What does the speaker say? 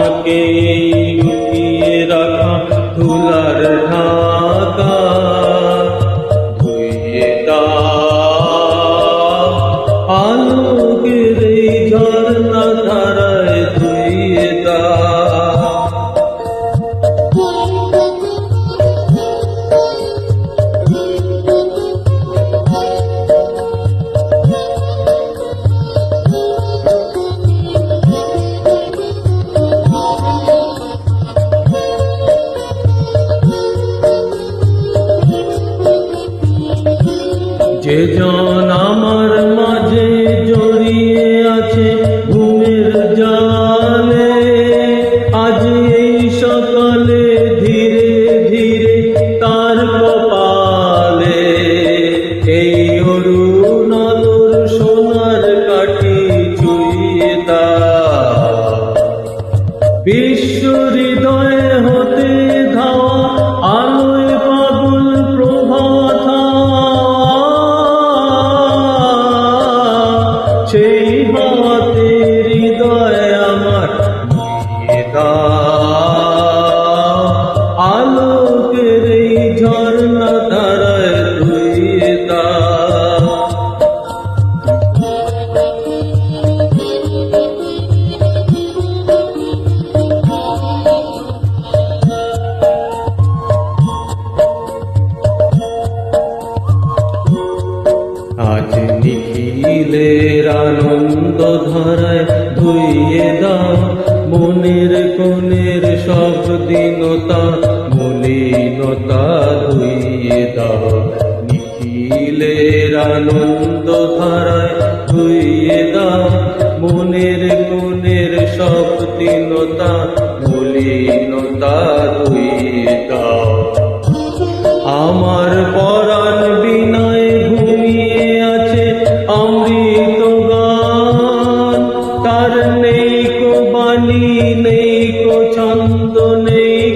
থাকে লুকিয়ে রাখা ধুলার ঢাকা ধুইয়ে দাও আলোকের এই ঝর্ণা ধারায় ধুইয়ে দাও। যে জন আমার মাঝে জড়িয়ে আছে ঘুমের জালে, আজ এই সকালে ধীরে ধীরে তার কপালে এই অরুণ আলোর সোনার কাঠি ছুঁয়ে দাও। বিশ্ব হৃদয় হতে ধাওয়া আলোয় পাগল প্রভাত সেই হাতে হৃদয় আমার নিয়ে দাও আলোকের এই ঝর্ণা ধারায় ধুইয়ে দাও। আজ নিখিলের আনন্দ ধারায় ধুইয়ে দাও মনের কোণের সব দীনতা মলিনতা ধুইয়ে দাও। নিখিলের আনন্দ ধারায় ধুইয়ে দাও মনের কোণের সব দীনতা মলিনতা ধুইয়ে দাও। আমার পরাণ বিনয় ঘুমিয়ে আছে অমৃত গান, তার নেই কো বাণী নেই কো ছন্দ নেই